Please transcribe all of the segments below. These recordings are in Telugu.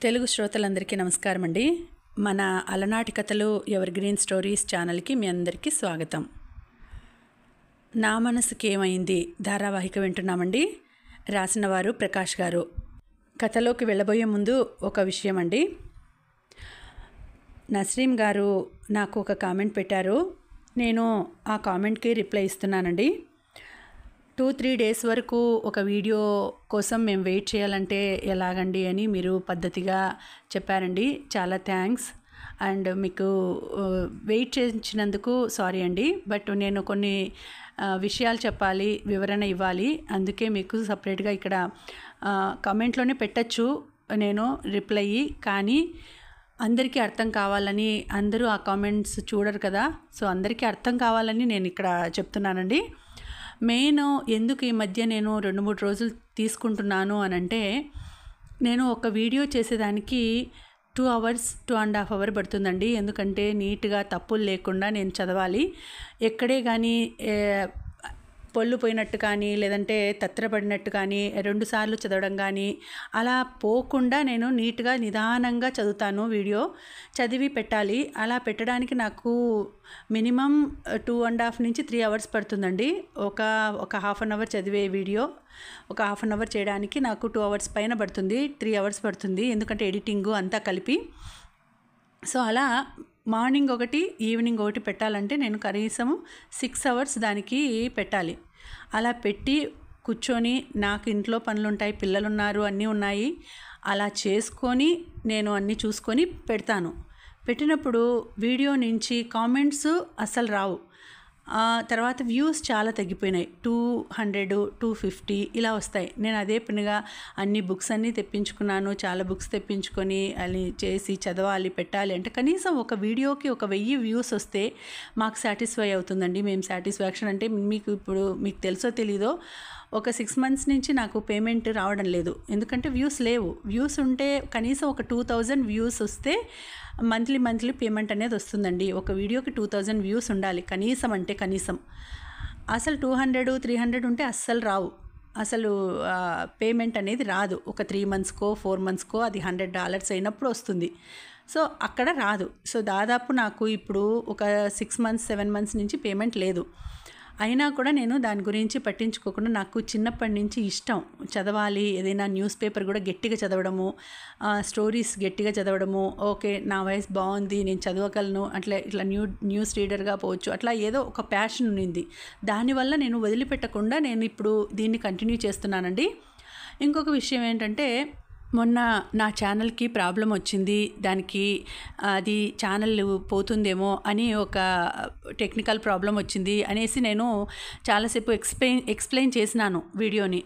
తెలుగు శ్రోతలందరికీ నమస్కారం అండి. మన అలనాటి కథలు ఎవర్ గ్రీన్ స్టోరీస్ ఛానల్కి మీ అందరికీ స్వాగతం. నా మనసుకి ఏమైంది ధారావాహిక వింటున్నామండి. రాసిన వారు ప్రకాష్ గారు. కథలోకి వెళ్ళబోయే ముందు ఒక విషయం అండి. నస్రీం గారు నాకు ఒక కామెంట్ పెట్టారు. నేను ఆ కామెంట్కి రిప్లై ఇస్తున్నానండి. 2-3 డేస్ వరకు ఒక వీడియో కోసం మేము వెయిట్ చేయాలంటే ఎలాగండి అని మీరు పద్ధతిగా చెప్పారండి. చాలా థ్యాంక్స్. అండ్ మీకు వెయిట్ చేయించినందుకు సారీ అండి. బట్ నేను కొన్ని విషయాలు చెప్పాలి, వివరణ ఇవ్వాలి. అందుకే మీకు సపరేట్గా ఇక్కడ కామెంట్లోనే పెట్టచ్చు నేను రిప్లై. కానీ అందరికీ అర్థం కావాలని, అందరూ ఆ కామెంట్స్ చూడరు కదా, సో అందరికీ అర్థం కావాలని నేను ఇక్కడ చెప్తున్నానండి. మెయిన్ ఎందుకు ఈ మధ్య నేను 2-3 రోజులు తీసుకుంటున్నాను అని అంటే, నేను ఒక వీడియో చేసేదానికి 2 hours 2.5 hours పడుతుందండి. ఎందుకంటే నీట్గా తప్పులు లేకుండా నేను చదవాలి. ఎక్కడే కానీ పొల్లు పోయినట్టు కానీ, లేదంటే తత్రపడినట్టు కానీ, 2 సార్లు చదవడం కానీ అలా పోకుండా నేను నీట్గా నిదానంగా చదువుతాను. వీడియో చదివి పెట్టాలి. అలా పెట్టడానికి నాకు మినిమం 2.5 నుంచి 3 hours పడుతుందండి. ఒక హాఫ్ అన్ అవర్ చదివే వీడియో ఒక హాఫ్ అన్ అవర్ చేయడానికి నాకు 2 hours పైన పడుతుంది, 3 hours పడుతుంది. ఎందుకంటే ఎడిటింగు అంతా కలిపి. సో అలా మార్నింగ్ ఒకటి, ఈవినింగ్ ఒకటి పెట్టాలంటే నేను కనీసం 6 hours దానికి పెట్టాలి. అలా పెట్టి కూర్చొని, నాకు ఇంట్లో పనులు ఉంటాయి, పిల్లలు ఉన్నారు, అన్నీ ఉన్నాయి, అలా చేసుకొని నేను అన్నీ చూసుకొని పెడతాను. పెట్టినప్పుడు వీడియో నుంచి కామెంట్స్ అస్సలు రావు. తర్వాత వ్యూస్ చాలా తగ్గిపోయినాయి. 200, 250 ఇలా వస్తాయి. నేను అదే పనిగా అన్ని బుక్స్ అన్నీ తెప్పించుకున్నాను. చాలా బుక్స్ తెప్పించుకొని అది చేసి చదవాలి, పెట్టాలి అంటే కనీసం ఒక వీడియోకి 1000 వ్యూస్ వస్తే మాకు సాటిస్ఫై అవుతుందండి. మేము సాటిస్ఫాక్షన్ అంటే మీకు తెలుసో తెలీదో, ఒక 6 months నుంచి నాకు పేమెంట్ రావడం లేదు. ఎందుకంటే వ్యూస్ లేవు. వ్యూస్ ఉంటే కనీసం ఒక 2000 వ్యూస్ వస్తే మంత్లీ పేమెంట్ అనేది వస్తుందండి. ఒక వీడియోకి 2000 వ్యూస్ ఉండాలి కనీసం. అంటే కనీసం అసలు 200, 300 ఉంటే అస్సలు రావు. అసలు పేమెంట్ అనేది రాదు. ఒక 3 monthsకో 4 monthsకో అది $100 అయినప్పుడు వస్తుంది. సో అక్కడ రాదు. సో దాదాపు నాకు ఇప్పుడు ఒక 6 months 7 months నుంచి పేమెంట్ లేదు. అయినా కూడా నేను దాని గురించి పట్టించుకోకుండా, నాకు చిన్నప్పటి నుంచి ఇష్టం చదవాలి. ఏదైనా న్యూస్ పేపర్ కూడా గట్టిగా చదవడము, స్టోరీస్ గట్టిగా చదవడము. ఓకే, నా వాయిస్ బాగుంది, నేను చదవగలను, ఇట్లా న్యూస్ రీడర్గా పోవచ్చు, అట్లా ఏదో ఒక ప్యాషన్ ఉన్నింది. దానివల్ల నేను వదిలిపెట్టకుండా నేను ఇప్పుడు దీన్ని కంటిన్యూ చేస్తున్నానండి. ఇంకొక విషయం ఏంటంటే, మొన్న నా ఛానల్కి ప్రాబ్లం వచ్చింది. దానికి అది ఛానల్ పోతుందేమో అని ఒక టెక్నికల్ ప్రాబ్లం వచ్చింది అనేసి నేను చాలాసేపు ఎక్స్ప్లెయిన్ చేసినాను. వీడియోని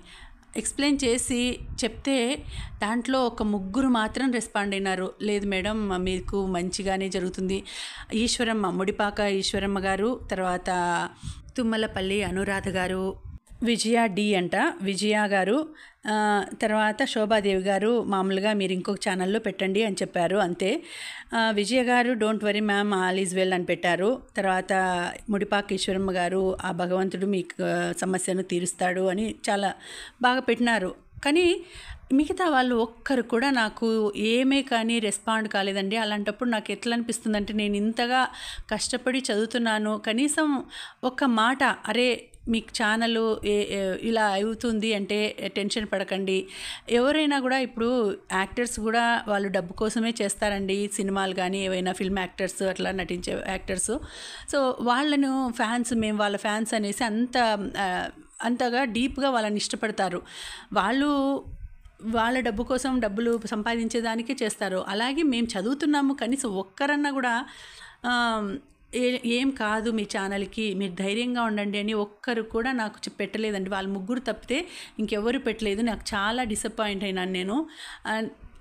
ఎక్స్ప్లెయిన్ చేసి చెప్తే దాంట్లో ఒక 3 మాత్రం రెస్పాండ్ అయినారు. లేదు మేడం, మీకు మంచిగానే జరుగుతుంది. ఈశ్వరమ్మ, ముడిపాక ఈశ్వరమ్మ గారు, తర్వాత తుమ్మలపల్లి అనురాధ గారు, విజయ డి అంట, విజయ గారు, తర్వాత శోభాదేవి గారు మామూలుగా మీరు ఇంకొక ఛానల్లో పెట్టండి అని చెప్పారు. అంతే. విజయ గారు don't worry ma'am, all is well అని పెట్టారు. తర్వాత ముడిపాక ఈశ్వరమ్మ గారు, ఆ భగవంతుడు మీకు సమస్యను తీరుస్తాడు అని చాలా బాగా పెట్టినారు. కానీ మిగతా వాళ్ళు ఒక్కరు కూడా నాకు ఏమే కానీ రెస్పాండ్ కాలేదండి. అలాంటప్పుడు నాకు ఎట్లా అనిపిస్తుందంటే, నేను ఇంతగా కష్టపడి చదువుతున్నాను, కనీసం ఒక్క మాట, అరే మీకు ఛానల్ ఇలా అవుతుంది అంటే టెన్షన్ పడకండి. ఎవరైనా కూడా ఇప్పుడు యాక్టర్స్ కూడా వాళ్ళు డబ్బు కోసమే చేస్తారండి సినిమాలు కానీ, ఏవైనా ఫిల్మ్ యాక్టర్స్, అట్లా నటించే యాక్టర్స్. సో వాళ్ళను ఫ్యాన్స్, మేము వాళ్ళ ఫ్యాన్స్ అనేసి అంతగా డీప్గా వాళ్ళని ఇష్టపడతారు. వాళ్ళు వాళ్ళ డబ్బు కోసం డబ్బులు సంపాదించేదానికే చేస్తారు. అలాగే మేము చదువుతున్నాము, కనీసం ఒక్కరన్నా కూడా ఏం కాదు మీ ఛానల్కి, మీరు ధైర్యంగా ఉండండి అని ఒక్కరు కూడా నాకు పెట్టలేదండి. వాళ్ళు 3 తప్పితే ఇంకెవరు పెట్టలేదు. నాకు చాలా డిసప్పాయింట్ అయినాను నేను.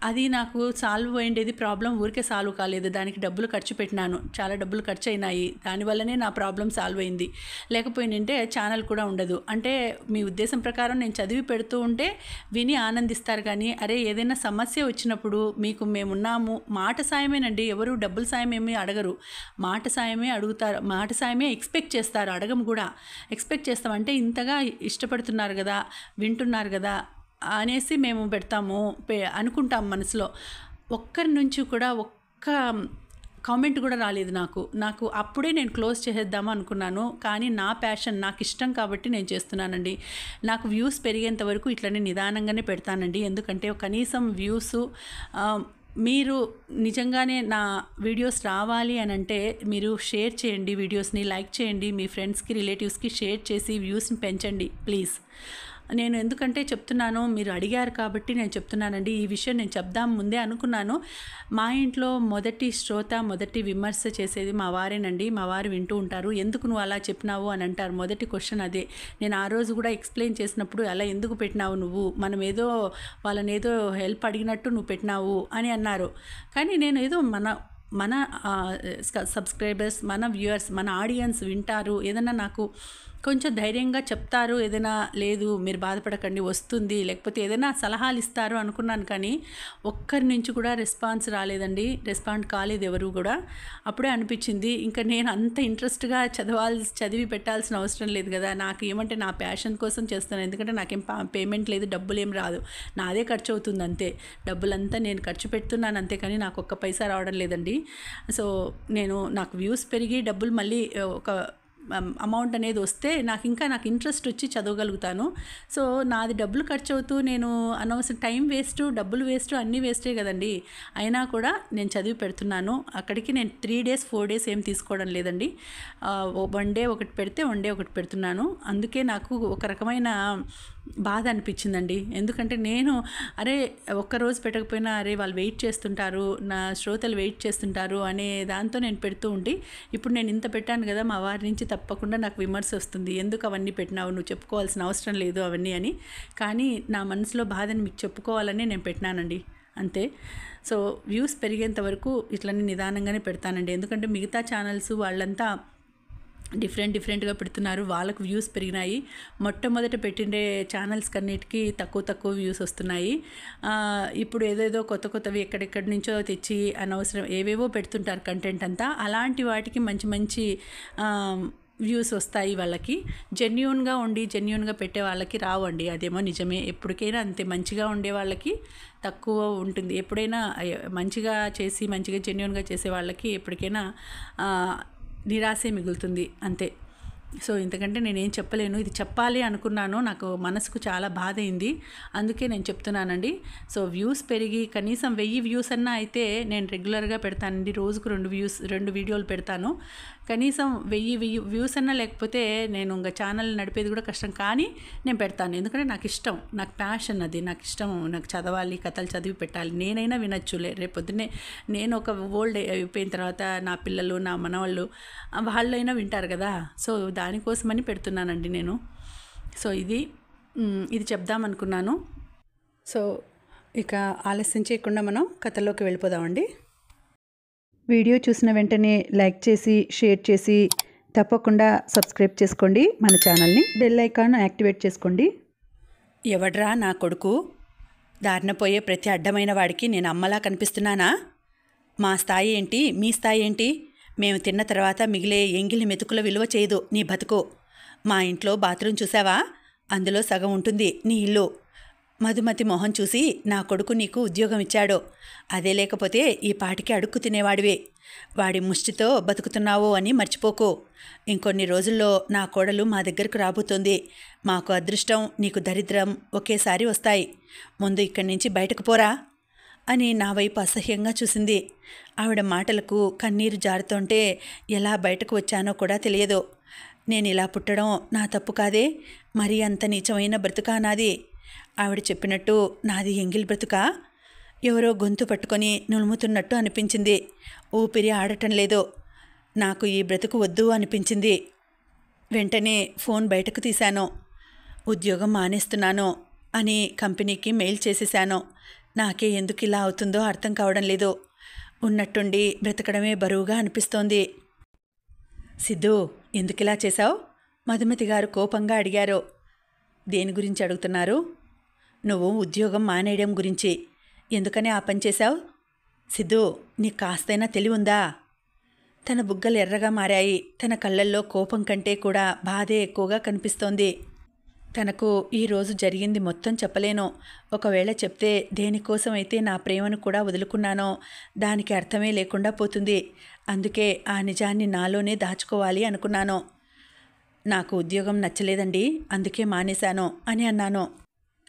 అది నాకు సాల్వ్ అయ్యేది ప్రాబ్లం ఊరికే సాల్వ్ కాలేదు. దానికి డబ్బులు ఖర్చు పెట్టినాను, చాలా డబ్బులు ఖర్చు అయినాయి. దానివల్లనే నా ప్రాబ్లం సాల్వ్ అయింది. లేకపోయిందంటే ఛానల్ కూడా ఉండదు. అంటే మీ ఉద్దేశం ప్రకారం నేను చదివి పెడుతూ ఉంటే విని ఆనందిస్తారు. కానీ అరే ఏదైనా సమస్య వచ్చినప్పుడు మీకు మేమున్నాము, మాట సాయమేనండి. ఎవరు డబ్బుల సాయం ఏమీ అడగరు, మాట సాయమే అడుగుతారు, మాట సాయమే ఎక్స్పెక్ట్ చేస్తారు. అడగం కూడా ఎక్స్పెక్ట్ చేస్తాం. అంటే ఇంతగా ఇష్టపడుతున్నారు కదా, వింటున్నారు కదా అనేసి మేము పెడతాము అనుకుంటాం మనసులో. ఒక్కరి నుంచి కూడా ఒక్క కామెంట్ కూడా రాలేదు నాకు అప్పుడే నేను క్లోజ్ చేసేద్దాము అనుకున్నాను. కానీ నా ప్యాషన్ నాకు ఇష్టం కాబట్టి నేను చేస్తున్నానండి. నాకు వ్యూస్ పెరిగేంత వరకు ఇట్లనే నిదానంగానే పెడతానండి. ఎందుకంటే కనీసం వ్యూస్ మీరు నిజంగానే నా వీడియోస్ రావాలి అని అంటే మీరు షేర్ చేయండి, వీడియోస్ని లైక్ చేయండి, మీ ఫ్రెండ్స్కి రిలేటివ్స్కి షేర్ చేసి వ్యూస్ని పెంచండి ప్లీజ్. నేను ఎందుకంటే చెప్తున్నాను, మీరు అడిగారు కాబట్టి నేను చెప్తున్నానండి. ఈ విషయం నేను చెప్దాం ముందే అనుకున్నాను. మా ఇంట్లో మొదటి శ్రోత, మొదటి విమర్శ చేసేది మా వారేనండి. మా వారు వింటూ ఉంటారు. ఎందుకు నువ్వు అలా చెప్పినావు అని అంటారు. మొదటి క్వశ్చన్ అదే. నేను ఆ రోజు కూడా ఎక్స్ప్లెయిన్ చేసినప్పుడు అలా ఎందుకు పెట్టినావు నువ్వు, మనం ఏదో వాళ్ళని ఏదో హెల్ప్ అడిగినట్టు నువ్వు పెట్టినావు అని అన్నారు. కానీ నేను ఏదో మన సబ్స్క్రైబర్స్, మన వ్యూయర్స్, మన ఆడియన్స్ వింటారు, ఏదన్నా నాకు కొంచెం ధైర్యంగా చెప్తారు, ఏదైనా లేదు మీరు బాధపడకండి వస్తుంది, లేకపోతే ఏదైనా సలహాలు ఇస్తారు అనుకున్నాను. కానీ ఒక్కరి నుంచి కూడా రెస్పాన్స్ రాలేదండి, రెస్పాండ్ కాలేదు ఎవరు కూడా. అప్పుడే అనిపించింది ఇంకా నేను అంత ఇంట్రెస్ట్గా చదివి పెట్టాల్సిన అవసరం లేదు కదా. నాకు ఏమంటే నా ప్యాషన్ కోసం చేస్తాను. ఎందుకంటే నాకేం పేమెంట్ లేదు, డబ్బులు ఏం రాదు, నాదే ఖర్చు అవుతుంది అంతే. డబ్బులంతా నేను ఖర్చు పెడుతున్నాను అంతే, కానీ నాకు ఒక్క పైసా రావడం లేదండి. సో నాకు వ్యూస్ పెరిగి డబ్బులు మళ్ళీ ఒక అమౌంట్ అనేది వస్తే నాకు ఇంట్రెస్ట్ వచ్చి చదవగలుగుతాను. సో నాది డబ్బులు ఖర్చు అవుతూ నేను అనవసరం టైం వేస్ట్, డబ్బులు వేస్ట్, అన్నీ వేస్టే కదండి. అయినా కూడా నేను చదివి పెడుతున్నాను. అక్కడికి నేను 3 days 4 days ఏం తీసుకోవడం లేదండి. 1 day ఒకటి పెడితే 1 day ఒకటి పెడుతున్నాను. అందుకే నాకు ఒక రకమైన బాధ అనిపించిందండి. ఎందుకంటే నేను ఒక్కరోజు పెట్టకపోయినా వాళ్ళు వెయిట్ చేస్తుంటారు, నా శ్రోతలు వెయిట్ చేస్తుంటారు అనే దాంతో నేను పెడుతూ ఉండి, ఇప్పుడు నేను ఇంత పెట్టాను కదా, మా వారి నుంచి తప్పకుండా నాకు విమర్శ వస్తుంది, ఎందుకు అవన్నీ పెట్టినావు, నువ్వు చెప్పుకోవాల్సిన అవసరం లేదు అవన్నీ అని. కానీ నా మనసులో బాధని మీకు చెప్పుకోవాలని నేను పెట్టినానండి అంతే. సో వ్యూస్ పెరిగేంత వరకు ఇట్లనే నిదానంగానే పెడతానండి. ఎందుకంటే మిగతా ఛానల్స్ వాళ్ళంతా డిఫరెంట్గా పెడుతున్నారు, వాళ్ళకు వ్యూస్ పెరిగినాయి. మొట్టమొదట పెట్టిండే ఛానల్స్ కన్నిటికీ తక్కువ వ్యూస్ వస్తున్నాయి. ఇప్పుడు ఏదేదో కొత్తవి ఎక్కడెక్కడి నుంచో తెచ్చి అనవసరం ఏవేవో పెడుతుంటారు కంటెంట్ అంతా. అలాంటి వాటికి మంచి వ్యూస్ వస్తాయి వాళ్ళకి. జెన్యూన్గా పెట్టే వాళ్ళకి రావండి, అదేమో నిజమే. ఎప్పటికైనా అంతే, మంచిగా ఉండే వాళ్ళకి తక్కువ ఉంటుంది. ఎప్పుడైనా మంచిగా జెన్యూన్గా చేసే వాళ్ళకి ఎప్పటికైనా నిరాశే మిగులుతుంది అంతే. సో ఇంతకంటే నేనేం చెప్పలేను. ఇది చెప్పాలి అనుకున్నాను, నాకు మనసుకు చాలా బాధ అయింది, అందుకే నేను చెప్తున్నానండి. సో వ్యూస్ పెరిగి కనీసం 1000 వ్యూస్ అన్నా అయితే నేను రెగ్యులర్గా పెడతానండి. రోజుకు 2 వీడియోలు పెడతాను. కనీసం 1000 వ్యూస్ అన్నా లేకపోతే నేను ఇంకా ఛానల్ నడిపేది కూడా కష్టం. కానీ నేను పెడతాను, ఎందుకంటే నాకు ఇష్టం, నాకు ప్యాషన్ అది, నాకు ఇష్టం. నాకు చదవాలి, కథలు చదివి పెట్టాలి, నేనైనా వినొచ్చులే. రేపొద్దునే నేను ఒక ఓల్డ్ అయిపోయిన తర్వాత నా పిల్లలు, నా మనవాళ్ళు వాళ్ళైనా వింటారు కదా. సో దానికోసమని పెడుతున్నానండి నేను. సో ఇది చెప్దామనుకున్నాను. సో ఇక ఆలస్యం చేయకుండా మనం కథలోకి వెళ్ళిపోదామండి. వీడియో చూసిన వెంటనే లైక్ చేసి, షేర్ చేసి, తప్పకుండా సబ్స్క్రైబ్ చేసుకోండి మన ఛానల్ని. బెల్ ఐకాన్ యాక్టివేట్ చేసుకోండి. ఎవడ్రా నా కొడుకు, దారిన పోయే ప్రతి అడ్డమైన వాడికి నేను అమ్మలా కనిపిస్తున్నానా? మా స్థాయి ఏంటి, మీ స్థాయి ఏంటి? మేము తిన్న తర్వాత మిగిలే ఎంగిలి మెతుకుల విలువ చేయదు నీ బతుకు. మా ఇంట్లో బాత్రూమ్ చూసావా, అందులో సగం ఉంటుంది నీ ఇల్లు. మధుమతి మొహం చూసి నా కొడుకు నీకు ఉద్యోగం ఇచ్చాడు, అదే లేకపోతే ఈ పాటికి అడుక్కు తినేవాడివే. వాడి ముష్టితో బతుకుతున్నావు అని మర్చిపోకు. ఇంకొన్ని రోజుల్లో నా కోడలు మా దగ్గరకు రాబోతోంది. మాకు అదృష్టం, నీకు దరిద్రం ఒకేసారి వస్తాయి. ముందు ఇక్కడి నుంచి బయటకు పోరా అని నా వైపు అసహ్యంగా చూసింది. ఆవిడ మాటలకు కన్నీరు జారుతుంటే ఎలా బయటకు వచ్చానో కూడా తెలియదు. నేను ఇలా పుట్టడం నా తప్పు కాదే, మరీ అంత నీచమైన బ్రతుకా నాది? ఆవిడ చెప్పినట్టు నాది ఎంగిల్ బ్రతుకా? ఎవరో గొంతు పట్టుకొని నులుముతున్నట్టు అనిపించింది. ఊపిరి ఆడటం లేదు. నాకు ఈ బ్రతుకు వద్దు అనిపించింది. వెంటనే ఫోన్ బయటకు తీశాను. ఉద్యోగం మానేస్తున్నాను అని కంపెనీకి మెయిల్ చేసేశాను. నాకే ఎందుకు ఇలా అవుతుందో అర్థం కావడం లేదు. ఉన్నట్టుండి బ్రతకడమే బరువుగా అనిపిస్తోంది. సిద్ధు, ఎందుకిలా చేశావు? మధుమతి గారు కోపంగా అడిగారు. దేని గురించి అడుగుతున్నారు? నువ్వు ఉద్యోగం మానేయడం గురించి. ఎందుకని ఆ పని చేశావు? సిద్ధు, నీకు కాస్తైనా తెలివుందా? తన బుగ్గలు ఎర్రగా మారాయి. తన కళ్ళల్లో కోపం కంటే కూడా బాధే ఎక్కువగా కనిపిస్తోంది. తనకు ఈరోజు జరిగింది మొత్తం చెప్పలేను. ఒకవేళ చెప్తే దేనికోసం అయితే నా ప్రేమను కూడా వదులుకున్నానో దానికి అర్థమే లేకుండా పోతుంది. అందుకే ఆ నిజాన్ని నాలోనే దాచుకోవాలి అనుకున్నాను. నాకు ఉద్యోగం నచ్చలేదండి, అందుకే మానేశాను అని అన్నాను.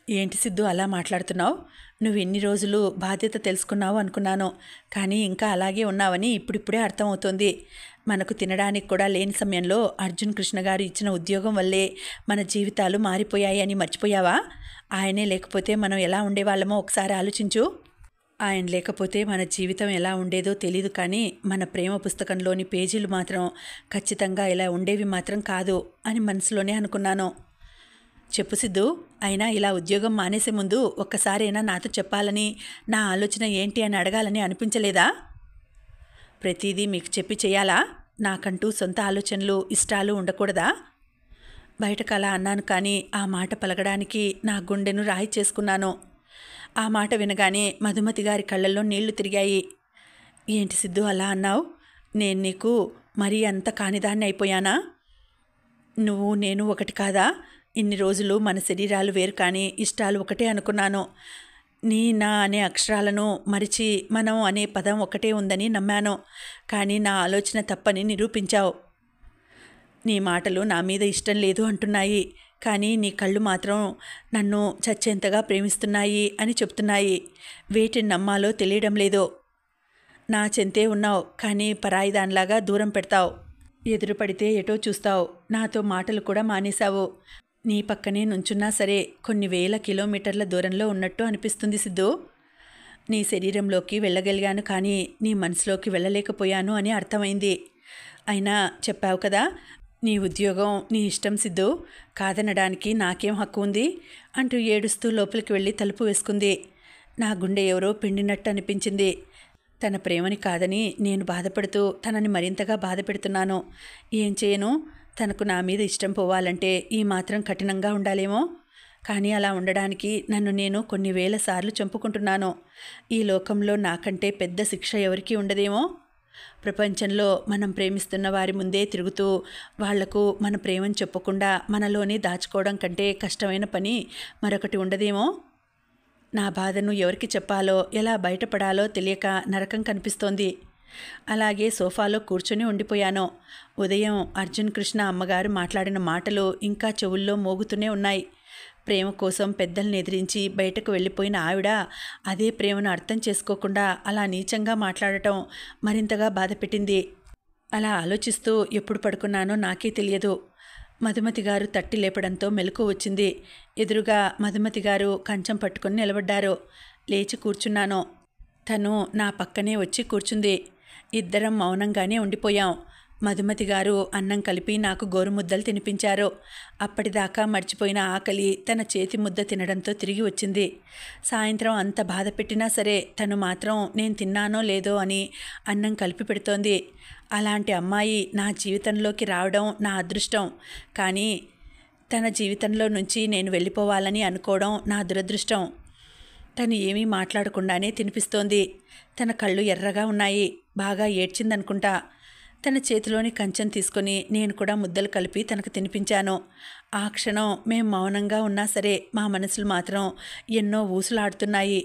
ఏంటి సిద్ధు అలా మాట్లాడుతున్నావు? నువ్వు ఎన్ని రోజులు బాధ్యత తెలుసుకున్నావు అనుకున్నాను, కానీ ఇంకా అలాగే ఉన్నావని ఇప్పుడిప్పుడే అర్థమవుతోంది. మనకు తినడానికి కూడా లేని సమయంలో అర్జున్ కృష్ణ గారు ఇచ్చిన ఉద్యోగం వల్లే మన జీవితాలు మారిపోయాయి అని మర్చిపోయావా? ఆయనే లేకపోతే మనం ఎలా ఉండేవాళ్ళమో ఒకసారి ఆలోచించు. ఆయన లేకపోతే మన జీవితం ఎలా ఉండేదో తెలీదు, కానీ మన ప్రేమ పుస్తకంలోని పేజీలు మాత్రం ఖచ్చితంగా ఇలా ఉండేవి మాత్రం కాదు అని మనసులోనే అనుకున్నాను. చెప్పు సిద్ధు, అయినా ఇలా ఉద్యోగం మానేసే ముందు ఒక్కసారైనా నాతో చెప్పాలని, నా ఆలోచన ఏంటి అని అడగాలని అనిపించలేదా? ప్రతిదీ మీకు చెప్పి చేయాలా? నాకంటూ సొంత ఆలోచనలు ఇష్టాలు ఉండకూడదా? బయటకు అలా అన్నాను, కానీ ఆ మాట పలకడానికి నా గుండెను రాయి చేసుకున్నాను. ఆ మాట వినగానే మధుమతి గారి కళ్ళల్లో నీళ్లు తిరిగాయి. ఏంటి సిద్ధు అలా అన్నావు? నేను నీకు మరీ అంత కానిదాన్ని అయిపోయానా? నువ్వు నేను ఒకటి కాదా? ఇన్ని రోజులు మన శరీరాలు వేరు కానీ ఇష్టాలు ఒకటే అనుకున్నాను. నీ నా అనే అక్షరాలను మరిచి మనం అనే పదం ఒకటే ఉందని నమ్మాను, కానీ నా ఆలోచన తప్పని నిరూపించావు. నీ మాటలు నా మీద ఇష్టం లేదు అంటున్నాయి, కానీ నీ కళ్ళు మాత్రం నన్ను చచ్చేంతగా ప్రేమిస్తున్నాయి అని చెప్తున్నాయి. వేటిని నమ్మాలో తెలియడం లేదు. నా చెంతే ఉన్నావు, కానీ పరాయి దానిలాగా దూరం పెడతావు. ఎదురు పడితే ఎటో చూస్తావు. నాతో మాటలు కూడా మానేశావు. నీ పక్కనే నుంచున్నా సరే కొన్ని వేల కిలోమీటర్ల దూరంలో ఉన్నట్టు అనిపిస్తుంది సిద్ధు. నీ శరీరంలోకి వెళ్ళగలిగాను, కానీ నీ మనసులోకి వెళ్ళలేకపోయాను అని అర్థమైంది. అయినా చెప్పావు కదా, నీ ఉద్యోగం నీ ఇష్టం సిద్ధు, కాదనడానికి నాకేం హక్కు ఉంది అంటూ ఏడుస్తూ లోపలికి వెళ్ళి తలుపు వేసుకుంది. నా గుండె ఎవరో పిండినట్టు అనిపించింది. తన ప్రేమని కాదని నేను బాధపడుతూ తనని మరింతగా బాధ పెడుతున్నాను. ఏం చేయను? తనకు నా మీద ఇష్టం పోవాలంటే ఈ మాత్రం కఠినంగా ఉండాలేమో. కానీ అలా ఉండడానికి నన్ను నేను కొన్ని వేల సార్లు చంపుకుంటున్నాను. ఈ లోకంలో నాకంటే పెద్ద శిక్ష ఎవరికీ ఉండదేమో. ప్రపంచంలో మనం ప్రేమిస్తున్న వారి ముందే తిరుగుతూ వాళ్లకు మన ప్రేమను చెప్పకుండా మనలోనే దాచుకోవడం కంటే కష్టమైన పని మరొకటి ఉండదేమో. నా బాధను ఎవరికి చెప్పాలో, ఎలా బయటపడాలో తెలియక నరకం కనిపిస్తోంది. అలాగే సోఫాలో కూర్చొని ఉండిపోయాను. ఉదయం అర్జున్ కృష్ణ అమ్మగారు మాట్లాడిన మాటలు ఇంకా చెవుల్లో మోగుతూనే ఉన్నాయి. ప్రేమ కోసం పెద్దల్ని ఎదిరించి బయటకు వెళ్ళిపోయిన ఆవిడ అదే ప్రేమను అర్థం చేసుకోకుండా అలా నీచంగా మాట్లాడటం మరింతగా బాధపెట్టింది. అలా ఆలోచిస్తూ ఎప్పుడు పడుకున్నానో నాకే తెలియదు. మధుమతి గారు తట్టి లేపడంతో మెలకు వచ్చింది. ఎదురుగా మధుమతి గారు కంచం పట్టుకొని నిలబడ్డారు. లేచి కూర్చున్నాను. తను నా పక్కనే వచ్చి కూర్చుంది. ఇద్దరం మౌనంగానే ఉండిపోయాం. మధుమతి గారు అన్నం కలిపి నాకు గోరుముద్దలు తినిపించారు. అప్పటిదాకా మర్చిపోయిన ఆకలి తన చేతి ముద్ద తినడంతో తిరిగి వచ్చింది. సాయంత్రం అంత బాధ పెట్టినా సరే తను మాత్రం నేను తిన్నానో లేదో అని అన్నం కలిపి పెడుతోంది. అలాంటి అమ్మాయి నా జీవితంలోకి రావడం నా అదృష్టం, కానీ తన జీవితంలో నుంచి నేను వెళ్ళిపోవాలని అనుకోవడం నా దురదృష్టం. తను ఏమీ మాట్లాడకుండానే తినిపిస్తోంది. తన కళ్ళు ఎర్రగా ఉన్నాయి. బాగా ఏడ్చిందనుకుంటా. తన చేతిలోని కంచెం తీసుకొని నేను కూడా ముద్దలు కలిపి తనకు తినిపించాను. ఆ క్షణం మేం మౌనంగా ఉన్నా సరే మా మనసులు మాత్రం ఎన్నో ఊసులాడుతున్నాయి.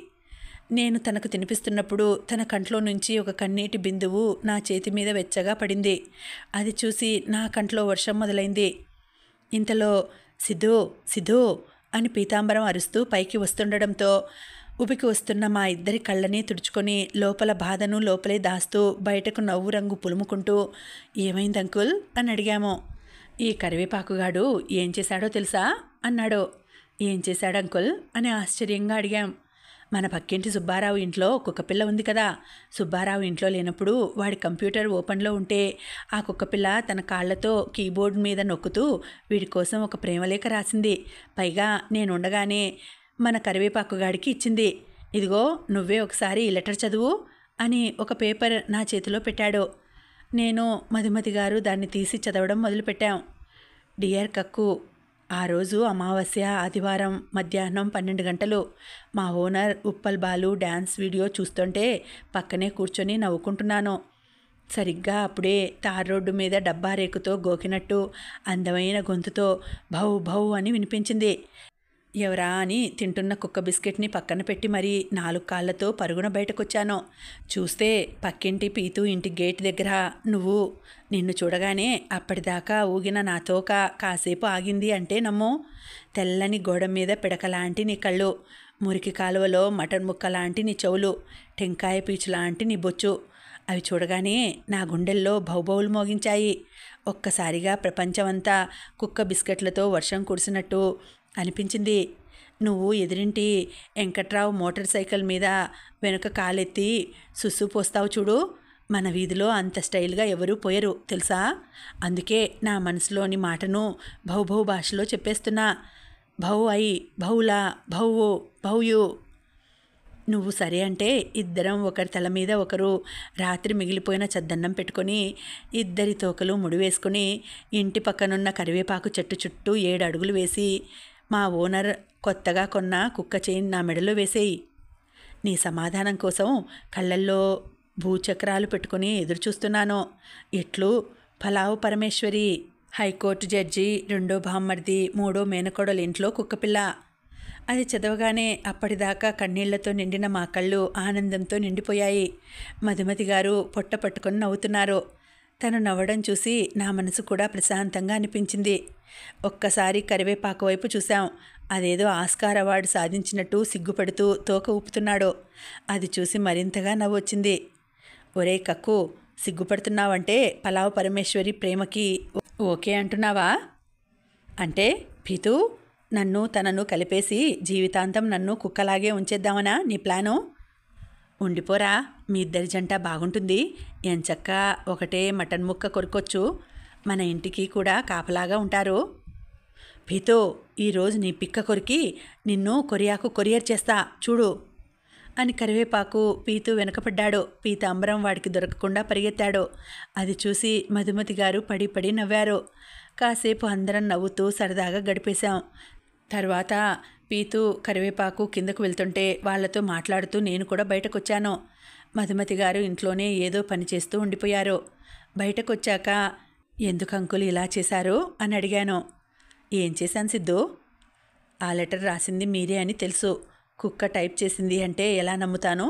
నేను తనకు తినిపిస్తున్నప్పుడు తన కంట్లో నుంచి ఒక కన్నీటి బిందువు నా చేతి మీద వెచ్చగా పడింది. అది చూసి నా కంట్లో వర్షం మొదలైంది. ఇంతలో సిద్ధు సిద్ధు అని పీతాంబరం అరుస్తూ పైకి వస్తుండడంతో ఉబికి వస్తున్న మా ఇద్దరి కళ్ళని తుడుచుకొని లోపల బాధను లోపలే దాస్తూ బయటకు నవ్వు రంగు పులుముకుంటూ ఏమైంది అంకుల్ అని అడిగాము. ఈ కరివేపాకుగాడు ఏం చేశాడో తెలుసా అన్నాడు. ఏం చేశాడు అంకుల్ అని ఆశ్చర్యంగా అడిగాం. మన పక్కింటి సుబ్బారావు ఇంట్లో కుక్కపిల్ల ఉంది కదా, సుబ్బారావు ఇంట్లో లేనప్పుడు వాడి కంప్యూటర్ ఓపెన్లో ఉంటే ఆ కుక్కపిల్ల తన కాళ్లతో కీబోర్డ్ మీద నొక్కుతూ వీడి కోసం ఒక ప్రేమలేఖ రాసింది. పైగా నేనుండగానే మన కరివేపాకుగాడికి ఇచ్చింది. ఇదిగో నువ్వే ఒకసారి ఈ లెటర్ చదువు అని ఒక పేపర్ నా చేతిలో పెట్టాడు. నేను మధుమతి గారు దాన్ని తీసి చదవడం మొదలుపెట్టాం. డియర్ కక్కు, ఆ రోజు అమావాస్య ఆదివారం మధ్యాహ్నం 12 గంటలు. మా owner Uppal Balu dance video చూస్తుంటే పక్కనే కూర్చొని నవ్వుకుంటున్నాను. సరిగ్గా అప్పుడే తార్ రోడ్డు మీద డబ్బా రేకుతో గోకినట్టు అందమైన గొంతుతో భౌ భౌ అని వినిపించింది. ఎవరా అని తింటున్న కుక్క బిస్కెట్ని పక్కన పెట్టి మరీ 4 కాళ్లతో పరుగున బయటకొచ్చాను. చూస్తే పక్కింటి పీతు ఇంటి గేట్ దగ్గర నువ్వు. నిన్ను చూడగానే అప్పటిదాకా ఊగిన నా తోక కాసేపు ఆగింది అంటే నమ్ము. తెల్లని గోడ మీద పిడకలాంటి నీ కళ్ళు, మురికి కాలువలో మటన్ ముక్కలాంటి నీ చెవులు, టెంకాయ పీచులాంటి నీ బొచ్చు. అవి చూడగానే నా గుండెల్లో భౌభౌలు మోగించాయి. ఒక్కసారిగా ప్రపంచమంతా కుక్క బిస్కెట్లతో వర్షం కురిసినట్టు అనిపించింది. నువ్వు ఎదురింటి వెంకట్రావు మోటార్ సైకిల్ మీద వెనుక కాలెత్తి సుస్సు పోస్తావు చూడు, మన వీధిలో అంత స్టైల్గా ఎవరూ పోయరు తెలుసా. అందుకే నా మనసులోని మాటను భౌభౌ భాషలో చెప్పేస్తున్నా. భౌ ఐ భౌలా భౌవు భౌయు. నువ్వు సరే అంటే ఇద్దరం ఒకరి తల మీద ఒకరు రాత్రి మిగిలిపోయిన చద్దన్నం పెట్టుకొని, ఇద్దరి తోకలు ముడివేసుకుని, ఇంటి పక్కనున్న కరివేపాకు చెట్టు చుట్టూ 7 అడుగులు వేసి, మా ఓనర్ కొత్తగా కొన్న కుక్క చైన్ నా మెడలో వేసేయి. నీ సమాధానం కోసం కళ్ళల్లో భూచక్రాలు పెట్టుకుని ఎదురుచూస్తున్నాను. ఇట్లు పలావు పరమేశ్వరి, హైకోర్టు జడ్జి, 2వ బామ్మర్ది, 3వ మేనకోడలు ఇంట్లో కుక్కపిల్ల. అది చదవగానే అప్పటిదాకా కన్నీళ్లతో నిండిన మా కళ్ళు ఆనందంతో నిండిపోయాయి. మధుమతి గారు పొట్ట పట్టుకొని నవ్వుతున్నారు. తను నవ్వడం చూసి నా మనసు కూడా ప్రశాంతంగా అనిపించింది. ఒక్కసారి కరివేపాకు వైపు చూశాం. అదేదో ఆస్కార్ అవార్డు సాధించినట్టు సిగ్గుపడుతూ తోక ఊపుతున్నాడు. అది చూసి మరింతగా నవ్వొచ్చింది. ఒరే కక్కు, సిగ్గుపడుతున్నావంటే పలావు పరమేశ్వరి ప్రేమకి ఓకే అంటున్నావా? అంటే పీతూ, నన్ను తనను కలిపేసి జీవితాంతం నన్ను కుక్కలాగే ఉంచేద్దామనా నీ ప్లాను? ఉండిపోరా, మీ ఇద్దరి జంట బాగుంటుంది. ఎంచక్క ఒకటే మటన్ ముక్క కొరుకొచ్చు. మన ఇంటికి కూడా కాపలాగా ఉంటారు. పీతో, ఈరోజు నీ పిక్క కొరికి నిన్ను కొరియాకు కొరియర్ చేస్తా చూడు అని కరివేపాకు పీతు వెనకపడ్డాడు. పీతాంబరం వాడికి దొరకకుండా పరిగెత్తాడు. అది చూసి మధుమతి గారు పడి పడి నవ్వారు. కాసేపు అందరం నవ్వుతూ సరదాగా గడిపేశాం. తర్వాత పీతు కరివేపాకు కిందకు వెళ్తుంటే వాళ్లతో మాట్లాడుతూ నేను కూడా బయటకొచ్చాను. మధుమతి గారు ఇంట్లోనే ఏదో పని చేస్తూ ఉండిపోయారు. బయటకొచ్చాక ఎందుకు అంకుల్ ఇలా చేశారు అని అడిగాను. ఏం చేశాను సిద్ధు? ఆ లెటర్ రాసింది మీరే అని తెలుసు. కుక్క టైప్ చేసింది అంటే ఎలా నమ్ముతాను?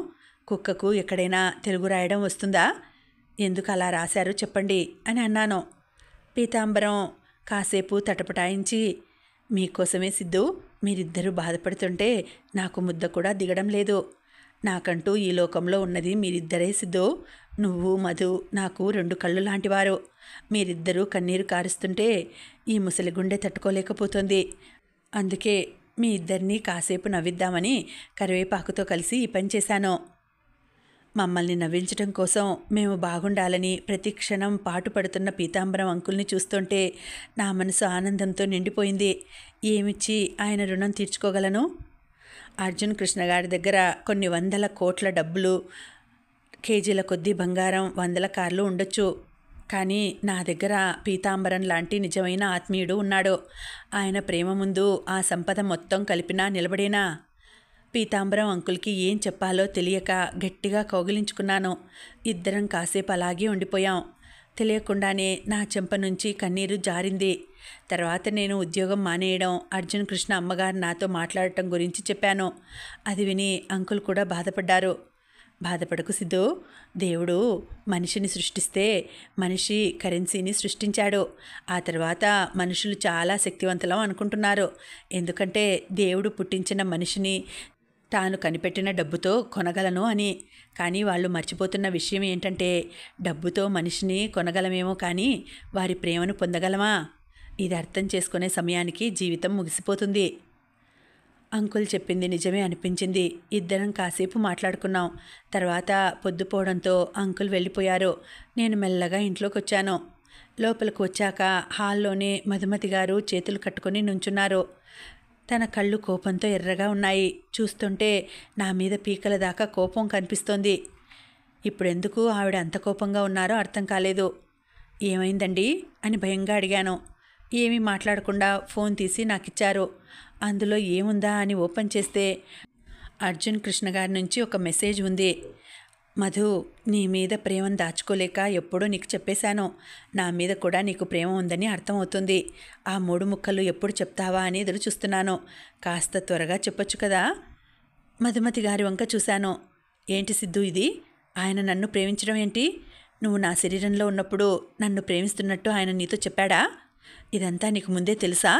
కుక్కకు ఎక్కడైనా తెలుగు రాయడం వస్తుందా? ఎందుకు అలా రాశారు చెప్పండి అని అన్నాను. పీతాంబరం కాసేపు తటపటాయించి, మీకోసమే సిద్ధు, మీరిద్దరూ బాధపడుతుంటే నాకు ముద్ద కూడా దిగడం లేదు. నాకంటూ ఈ లోకంలో ఉన్నది మీరిద్దరే సిద్ధు. నువ్వు మధు నాకు 2 కళ్ళు లాంటివారు. మీరిద్దరూ కన్నీరు కారుస్తుంటే ఈ ముసలి గుండె తట్టుకోలేకపోతుంది. అందుకే మీ ఇద్దరినీ కాసేపు నవ్విద్దామని కరివేపాకుతో కలిసి ఈ పని చేశాను. మమ్మల్ని నవ్వించడం కోసం మేము బాగుండాలని ప్రతి క్షణం పాటుపడుతున్న పీతాంబరం అంకుల్ని చూస్తుంటే నా మనసు ఆనందంతో నిండిపోయింది. ఏమిచ్చి ఆయన రుణం తీర్చుకోగలను? అర్జున్ కృష్ణ గారి దగ్గర కొన్ని 100 కోట్ల డబ్బులు, కేజీల కొద్దీ బంగారం, 100 కార్లు ఉండొచ్చు. కానీ నా దగ్గర పీతాంబరం లాంటి నిజమైన ఆత్మీయుడు ఉన్నాడు. ఆయన ప్రేమ ముందు ఆ సంపద మొత్తం కలిపినా నిలబడేనా? పీతాంబరం అంకుల్కి ఏం చెప్పాలో తెలియక గట్టిగా కౌగిలించుకున్నాను. ఇద్దరం కాసేపు అలాగే ఉండిపోయాం. తెలియకుండానే నా చెంప నుంచి కన్నీరు జారింది. తర్వాత నేను ఉద్యోగం మానేయడం, అర్జున్ కృష్ణ అమ్మగారు నాతో మాట్లాడటం గురించి చెప్పాను. అది విని అంకుల్ కూడా బాధపడ్డారు. బాధపడకు సిద్ధు, దేవుడు మనిషిని సృష్టిస్తే మనిషి కరెన్సీని సృష్టించాడు. ఆ తర్వాత మనుషులు చాలా శక్తివంతులం అనుకుంటున్నారు. ఎందుకంటే దేవుడు పుట్టించిన మనిషిని తాను కనిపెట్టిన డబ్బుతో కొనగలను అని. కానీ వాళ్ళు మర్చిపోతున్న విషయం ఏంటంటే డబ్బుతో మనిషిని కొనగలమేమో కానీ వారి ప్రేమను పొందగలమా? ఇది అర్థం చేసుకునే సమయానికి జీవితం ముగిసిపోతుంది. అంకుల్ చెప్పింది నిజమే అనిపించింది. ఇద్దరం కాసేపు మాట్లాడుకున్నాం. తర్వాత పొద్దుపోవడంతో అంకుల్ వెళ్ళిపోయారు. నేను మెల్లగా ఇంట్లోకి వచ్చాను. లోపలికి వచ్చాక హాల్లోనే మధుమతి గారు చేతులు కట్టుకొని నుంచున్నారు. తన కళ్ళు కోపంతో ఎర్రగా ఉన్నాయి. చూస్తుంటే నా మీద పీకల దాకా కోపం కనిపిస్తోంది. ఇప్పుడెందుకు ఆవిడ అంత కోపంగా ఉన్నారో అర్థం కాలేదు. ఏమైందండి అని భయంగా అడిగాను. ఏమీ మాట్లాడకుండా ఫోన్ తీసి నాకిచ్చారు. అందులో ఏముందా అని ఓపెన్ చేస్తే అర్జున్ కృష్ణ గారి నుంచి ఒక మెసేజ్ ఉంది. మధు, నీ మీద ప్రేమను దాచుకోలేక ఎప్పుడూ నీకు చెప్పేశాను. నా మీద కూడా నీకు ప్రేమ ఉందని అర్థమవుతుంది. ఆ 3 ముక్కలు ఎప్పుడు చెప్తావా అని ఎదురు చూస్తున్నాను. కాస్త త్వరగా చెప్పొచ్చు కదా. మధుమతి గారి వంక చూశాను. ఏంటి సిద్ధు ఇది? ఆయన నన్ను ప్రేమించడం ఏంటి? నువ్వు నా శరీరంలో ఉన్నప్పుడు నన్ను ప్రేమిస్తున్నట్టు ఆయన నీతో చెప్పాడా? ఇదంతా నీకు ముందే తెలుసా?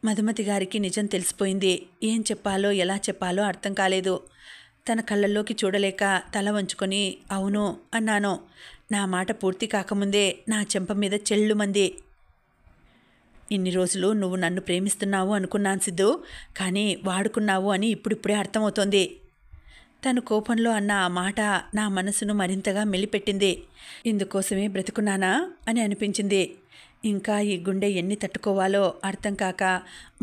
మధుమతి గారికి నిజం తెలిసిపోయింది. ఏం చెప్పాలో ఎలా చెప్పాలో అర్థం కాలేదు. తన కళ్ళల్లోకి చూడలేక తల వంచుకొని అవును అన్నాను. నా మాట పూర్తి కాకముందే నా చెంప మీద చెల్లుమంది. ఇన్ని రోజులు నువ్వు నన్ను ప్రేమిస్తున్నావు అనుకున్నాను సిద్ధు, కానీ వాడుకున్నావు అని ఇప్పుడిప్పుడే అర్థమవుతోంది. తను కోపంలో అన్న ఆ మాట నా మనసును మరింతగా మెలిపెట్టింది. ఇందుకోసమే బ్రతుకున్నానా అని అనిపించింది. ఇంకా ఈ గుండె ఎన్ని తట్టుకోవాలో అర్థం కాక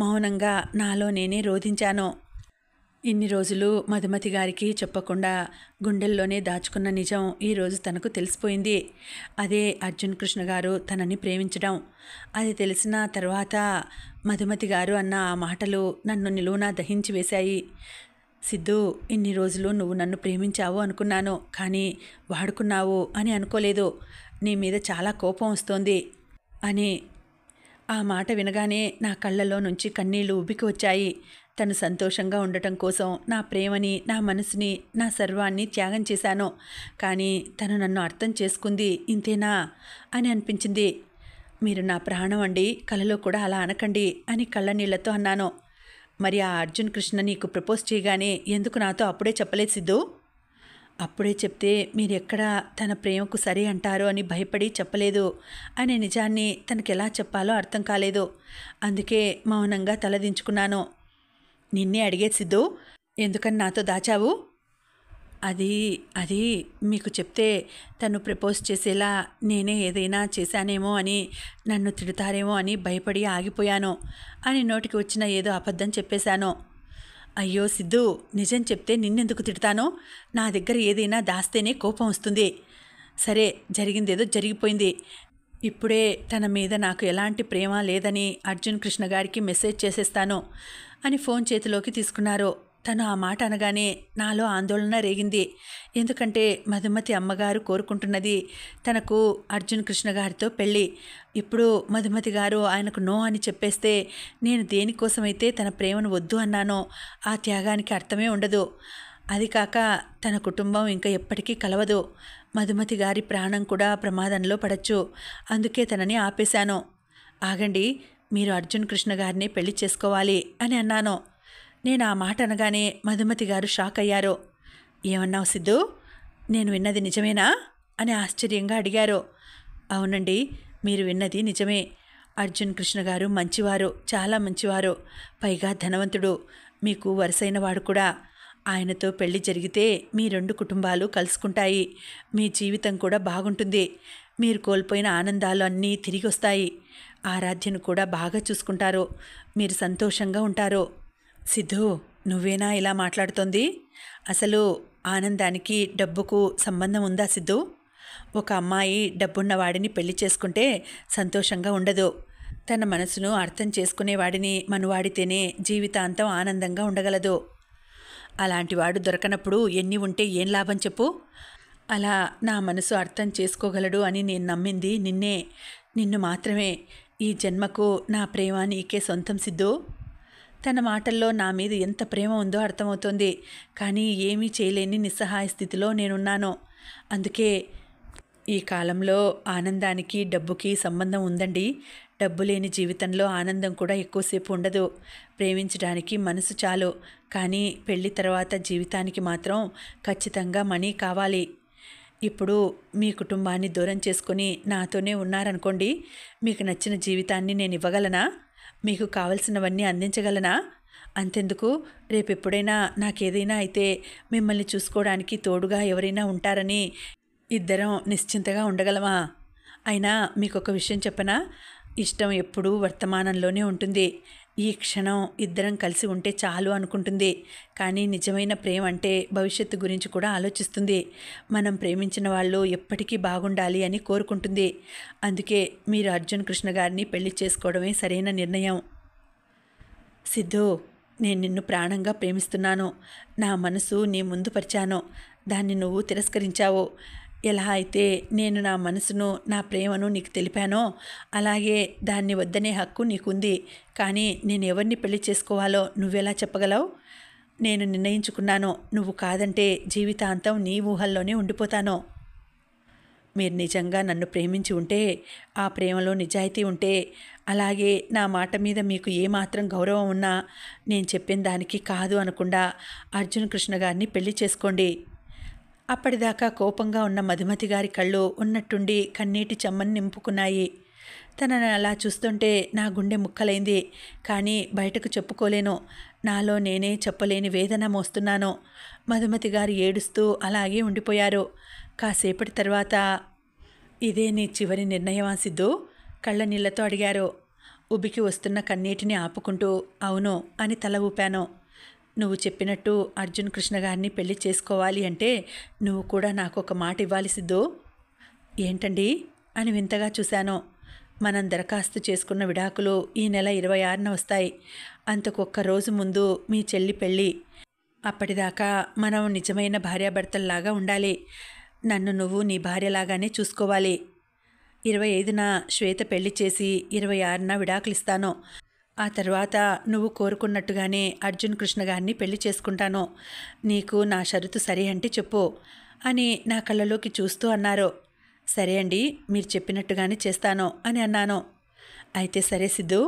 మౌనంగా నాలో నేనే రోధించాను. ఇన్ని రోజులు మధుమతి గారికి చెప్పకుండా గుండెల్లోనే దాచుకున్న నిజం ఈరోజు తనకు తెలిసిపోయింది. అదే అర్జున్ కృష్ణ గారు తనని ప్రేమించడం. అది తెలిసిన తర్వాత మధుమతి గారు అన్న ఆ మాటలు నన్ను నిలువునా దహించి వేశాయి. సిద్ధు, ఇన్ని రోజులు నువ్వు నన్ను ప్రేమించావు అనుకున్నాను, కానీ వాడుకున్నావు అని అనుకోలేదు. నీ మీద చాలా కోపం వస్తోంది అని. ఆ మాట వినగానే నా కళ్ళలో నుంచి కన్నీళ్లు ఉబ్బికి వచ్చాయి. తను సంతోషంగా ఉండటం కోసం నా ప్రేమని, నా మనసుని, నా సర్వాన్ని త్యాగం చేశాను. కానీ తను నన్ను అర్థం చేసుకుంది ఇంతేనా అని అనిపించింది. మీరు నా ప్రాణం అండి, కలలో కూడా అలా అనకండి అని కళ్ళ నీళ్లతో అన్నాను. మరి ఆ అర్జున్ కృష్ణ నీకు ప్రపోజ్ చేయగానే ఎందుకు నాతో అప్పుడే చెప్పలేదు సిద్ధు? అప్పుడే చెప్తే మీరెక్కడ తన ప్రేమకు సరే అంటారో అని భయపడి చెప్పలేదు అనే నిజాన్ని తనకెలా చెప్పాలో అర్థం కాలేదు. అందుకే మౌనంగా తలదించుకున్నాను. నిన్నే అడిగేది సిద్ధు, ఎందుకని నాతో దాచావు? అది మీకు చెప్తే తను ప్రపోజ్ చేసేలా నేనే ఏదైనా చేశానేమో అని, నన్ను తిడతారేమో అని భయపడి ఆగిపోయాను అని నోటికి వచ్చిన ఏదో అబద్ధం చెప్పేశాను. అయ్యో సిద్ధు, నిజం చెప్తే నిన్నెందుకు తిడతానో? నా దగ్గర ఏదైనా దాస్తేనే కోపం వస్తుంది. సరే, జరిగిందేదో జరిగిపోయింది. ఇప్పుడే తన మీద నాకు ఎలాంటి ప్రేమ లేదని అర్జున్ కృష్ణ గారికి మెసేజ్ చేసేస్తాను అని ఫోన్ చేతిలోకి తీసుకున్నారు. తను ఆ మాట అనగానే నాలో ఆందోళన రేగింది. ఎందుకంటే మధుమతి అమ్మగారు కోరుకుంటున్నది తనకు అర్జున్ కృష్ణ గారితో పెళ్ళి. ఇప్పుడు మధుమతి గారు ఆయనకు నో అని చెప్పేస్తే నేను దేనికోసమైతే తన ప్రేమను వద్దు అన్నానో ఆ త్యాగానికి అర్థమే ఉండదు. అది కాక తన కుటుంబం ఇంకా ఎప్పటికీ కలవదు. మధుమతి గారి ప్రాణం కూడా ప్రమాదంలో పడచ్చు. అందుకే తనని ఆపేశాను. ఆగండి, మీరు అర్జున్ కృష్ణ గారిని పెళ్లి చేసుకోవాలి అని అన్నాను. నేను ఆ మాట అనగానే మధుమతి గారు షాక్ అయ్యారు. ఏమన్నావు సిద్ధు? నేను విన్నది నిజమేనా అని ఆశ్చర్యంగా అడిగారు. అవునండి, మీరు విన్నది నిజమే. అర్జున్ కృష్ణ గారు మంచివారు, చాలా మంచివారు. పైగా ధనవంతుడు, మీకు వరుసైన వాడు కూడా. ఆయనతో పెళ్లి జరిగితే మీ 2 కుటుంబాలు కలుసుకుంటాయి. మీ జీవితం కూడా బాగుంటుంది. మీరు కోల్పోయిన ఆనందాలు అన్నీ తిరిగి వస్తాయి. ఆరాధ్యను కూడా బాగా చూసుకుంటారు. మీరు సంతోషంగా ఉంటారు. సిద్ధు, నువ్వేనా ఇలా మాట్లాడుతోంది? అసలు ఆనందానికి డబ్బుకు సంబంధం ఉందా సిద్ధు? ఒక అమ్మాయి డబ్బున్న వాడిని పెళ్లి చేసుకుంటే సంతోషంగా ఉండదు. తన మనసును అర్థం చేసుకునేవాడిని మనువాడితేనే జీవితాంతం ఆనందంగా ఉండగలదు. అలాంటివాడు దొరకనప్పుడు ఎన్ని ఉంటే ఏం లాభం చెప్పు? అలా నా మనసు అర్థం చేసుకోగలడు అని నేను నమ్మింది నిన్ను మాత్రమే. ఈ జన్మకు నా ప్రేమ నీకే సొంతం సిద్ధు. తన మాటల్లో నా మీద ఎంత ప్రేమ ఉందో అర్థమవుతోంది. కానీ ఏమీ చేయలేని నిస్సహాయ స్థితిలో నేనున్నాను. అందుకే ఈ కాలంలో ఆనందానికి డబ్బుకి సంబంధం ఉందండి. డబ్బు లేని జీవితంలో ఆనందం కూడా ఎక్కువసేపు ఉండదు. ప్రేమించడానికి మనసు చాలు, కానీ పెళ్లి తర్వాత జీవితానికి మాత్రం ఖచ్చితంగా మనీ కావాలి. ఇప్పుడు మీ కుటుంబాన్ని దూరం చేసుకొని నాతోనే ఉన్నారనుకోండి, మీకు నచ్చిన జీవితాన్ని నేను ఇవ్వగలనా? మీకు కావలసినవన్నీ అందించగలనా? అంతెందుకు, రేపెప్పుడైనా నాకేదైనా అయితే మిమ్మల్ని చూసుకోవడానికి తోడుగా ఎవరైనా ఉంటారని ఇద్దరం నిశ్చింతగా ఉండగలమా? అయినా మీకొక విషయం చెప్పనా? ఇష్టం ఎప్పుడూ వర్తమానంలోనే ఉంటుంది. ఈ క్షణం ఇద్దరం కలిసి ఉంటే చాలు అనుకుంటుంది. కానీ నిజమైన ప్రేమ అంటే భవిష్యత్తు గురించి కూడా ఆలోచిస్తుంది. మనం ప్రేమించిన వాళ్ళు ఎప్పటికీ బాగుండాలి అని కోరుకుంటుంది. అందుకే మీరు అర్జున్ కృష్ణ గారిని పెళ్లి చేసుకోవడమే సరైన నిర్ణయం. సిద్ధు, నేను నిన్ను ప్రాణంగా ప్రేమిస్తున్నాను. నా మనసు నీ ముందు పరిచాను. దాన్ని నువ్వు తిరస్కరించావు. ఎలా అయితే నేను నా మనసును, నా ప్రేమను నీకు తెలిపానో అలాగే దాన్ని వద్దనే హక్కు నీకుంది. కానీ నేను ఎవరిని పెళ్లి చేసుకోవాలో నువ్వెలా చెప్పగలవు? నేను నిర్ణయించుకున్నాను. నువ్వు కాదంటే జీవితాంతం నీ ఊహల్లోనే ఉండిపోతాను. మీరు నిజంగా నన్ను ప్రేమించి ఉంటే, ఆ ప్రేమలో నిజాయితీ ఉంటే, అలాగే నా మాట మీద మీకు ఏమాత్రం గౌరవం ఉన్నా నేను చెప్పిన దానికి కాదు అనకుండా అర్జున్ కృష్ణ గారిని పెళ్లి చేసుకోండి. అప్పటిదాకా కోపంగా ఉన్న మధుమతి గారి కళ్ళు ఉన్నట్టుండి కన్నీటి చెమ్మని నింపుకున్నాయి. తనని అలా చూస్తుంటే నా గుండె ముక్కలైంది. కానీ బయటకు చెప్పుకోలేను. నాలో నేనే చెప్పలేని వేదన మోస్తున్నాను. మధుమతి గారు ఏడుస్తూ అలాగే ఉండిపోయారు. కాసేపటి తర్వాత, ఇదే నీ చివరి నిర్ణయమా సిద్ధు? కళ్ళ నీళ్లతో అడిగారు. ఉబికి వస్తున్న కన్నీటిని ఆపుకుంటూ అవును అని తల ఊపాను. నువ్వు చెప్పినట్టు అర్జున్ కృష్ణ గారిని పెళ్లి చేసుకోవాలి అంటే నువ్వు కూడా నాకు ఒక మాట ఇవ్వాలి సిద్ధు. ఏంటండి అని వింతగా చూశాను. మనం దరఖాస్తు చేసుకున్న విడాకులు ఈ నెల 26న వస్తాయి. అంతకొక్క రోజు ముందు మీ చెల్లి పెళ్ళి. అప్పటిదాకా మనం నిజమైన భార్యాభర్తల్లాగా ఉండాలి. నన్ను నువ్వు నీ భార్యలాగానే చూసుకోవాలి. 25న శ్వేత పెళ్లి చేసి 26న విడాకులిస్తాను. ఆ తర్వాత నువ్వు కోరుకున్నట్టుగానే అర్జున్ కృష్ణ గారిని పెళ్లి చేసుకుంటాను. నీకు నా షరతు సరే అంటే చెప్పు అని నా కళ్ళలోకి చూస్తూ అన్నారు. సరే అండి, మీరు చెప్పినట్టుగానే చేస్తాను అని అన్నాను. అయితే సరే సిద్ధు,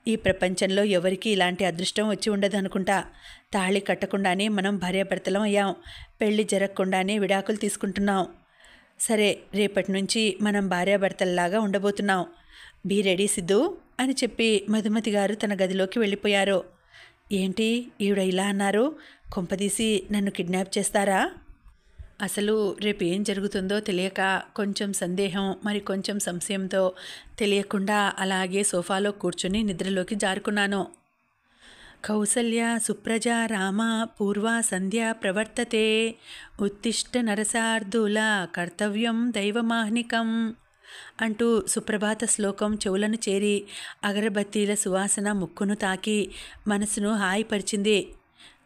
ఈ ప్రపంచంలో ఎవరికీ ఇలాంటి అదృష్టం వచ్చి ఉండదు అనుకుంటా. తాళి కట్టకుండానే మనం భార్యాభర్తలం అయ్యాం. పెళ్లి జరగకుండానే విడాకులు తీసుకుంటున్నాం. సరే, రేపటి నుంచి మనం భార్యాభర్తల్లాగా ఉండబోతున్నాం. బీ రెడీ సిద్ధు అని చెప్పి మధుమతి గారు తన గదిలోకి వెళ్ళిపోయారు. ఏంటి ఈవిడ ఇలా అన్నారు? కొంపదీసి నన్ను కిడ్నాప్ చేస్తారా? అసలు రేపు ఏం జరుగుతుందో తెలియక కొంచెం సందేహం, మరి కొంచెం సంశయంతో తెలియకుండా అలాగే సోఫాలో కూర్చుని నిద్రలోకి జారుకున్నాను. కౌసల్య సుప్రజ రామ పూర్వ సంధ్య ప్రవర్తతే ఉత్తిష్ట నరసార్దూల కర్తవ్యం దైవమాహ్నికం అంటూ సుప్రభాత శ్లోకం చెవులను చేరి అగరబత్తీల సువాసన ముక్కును తాకి మనసును హాయిపరిచింది.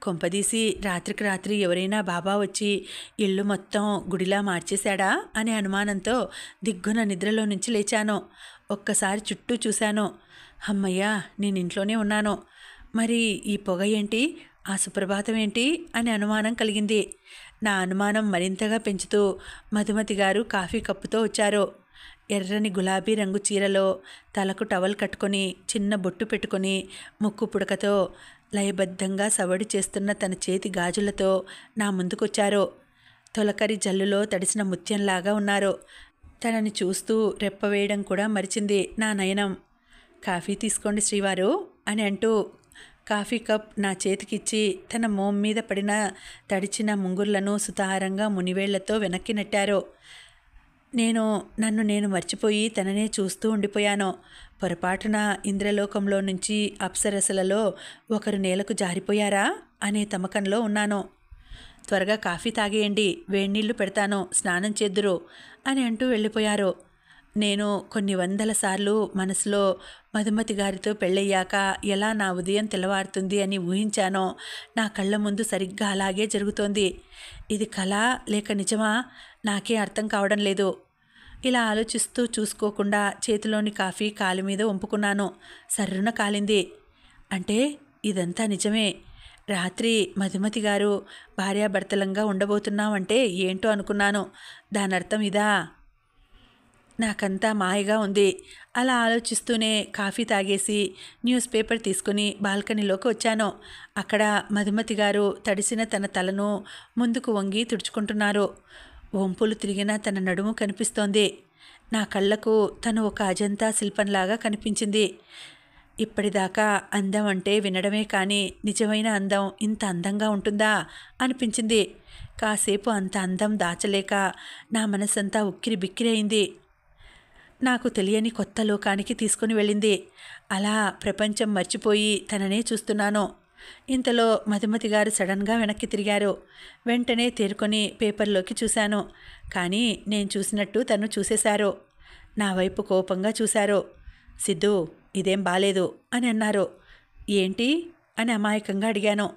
కొంపదీసి రాత్రికి రాత్రి ఎవరైనా బాబా వచ్చి ఇల్లు మొత్తం గుడిలా మార్చేశాడా అనే అనుమానంతో దిగ్గున నిద్రలో నుంచి లేచాను. ఒక్కసారి చుట్టూ చూశాను. అమ్మయ్యా, నేను ఇంట్లోనే ఉన్నాను. మరి ఈ పొగ ఏంటి, ఆ సుప్రభాతం ఏంటి అని అనుమానం కలిగింది. నా అనుమానం మరింతగా పెంచుతూ మధుమతి గారు కాఫీ కప్పుతో వచ్చారు. ఎర్రని గులాబీ రంగు చీరలో, తలకు టవల్ కట్టుకొని, చిన్న బొట్టు పెట్టుకొని, ముక్కు పుడకతో లయబద్ధంగా సవడి చేస్తున్న తన చేతి గాజులతో నా ముందుకొచ్చారు. తొలకరి జల్లులో తడిసిన ముత్యంలాగా ఉన్నారు. తనని చూస్తూ రెప్పవేయడం కూడా మరిచింది నా నయనం. కాఫీ తీసుకోండి శ్రీవారు అని అంటూ కాఫీ కప్ నా చేతికిచ్చి తన మోం మీద పడిన తడిచిన ముంగుర్లను సుతారంగా మునివేళ్లతో వెనక్కి నెట్టారు. నన్ను నేను మర్చిపోయి తననే చూస్తూ ఉండిపోయాను. పొరపాటున ఇంద్రలోకంలో నుంచి అప్సరసలలో ఒకరు నేలకు జారిపోయారా అనే తమకంలో ఉన్నాను. త్వరగా కాఫీ తాగేయండి, వేడినీళ్లు పెడతాను, స్నానం చేద్దురు అని అంటూ వెళ్ళిపోయారు. నేను కొన్ని వందల సార్లు మనసులో మధుమతి గారితో పెళ్ళయ్యాక ఎలా నా ఉదయం తెల్లవారుతుంది అని ఊహించానో నా కళ్ళ ముందు సరిగ్గా అలాగే జరుగుతోంది. ఇది కళ లేక నిజమా నాకే అర్థం కావడం లేదు. ఇలా ఆలోచిస్తూ చూసుకోకుండా చేతిలోని కాఫీ కాలు మీద వంపుకున్నాను. సర్రున కాలింది. అంటే ఇదంతా నిజమే. రాత్రి మధుమతి గారు భార్యాభర్తలంగా ఉండబోతున్నామంటే ఏంటో అనుకున్నాను. దానర్థం ఇదా? నాకంతా మాయగా ఉంది. అలా ఆలోచిస్తూనే కాఫీ తాగేసి న్యూస్ పేపర్ తీసుకుని బాల్కనీలోకి వచ్చాను. అక్కడ మధుమతి గారు తడిసిన తన తలను ముందుకు వంగి తుడుచుకుంటున్నారు. వంపులు తిరిగిన తన నడుము కనిపిస్తోంది. నా కళ్ళకు తను ఒక అజంతా శిల్పంలాగా కనిపించింది. ఇప్పటిదాకా అందం అంటే వినడమే కానీ నిజమైన అందం ఇంత అందంగా ఉంటుందా అనిపించింది. కాసేపు అంత అందం దాచలేక నా మనసంతా ఉక్కిరి బిక్కిరి అయింది. నాకు తెలియని కొత్త లోకానికి తీసుకుని వెళ్ళింది. అలా ప్రపంచం మర్చిపోయి తననే చూస్తున్నాను. ఇంతలో మధుమతి గారు సడన్గా వెనక్కి తిరిగారు. వెంటనే తేరుకొని పేపర్లోకి చూశాను. కానీ నేను చూసినట్టు తను చూసేశారు. నా వైపు కోపంగా చూశారు. సిద్ధు, ఇదేం బాలేదు అని అన్నారు. ఏంటి అని అమాయకంగా అడిగాను.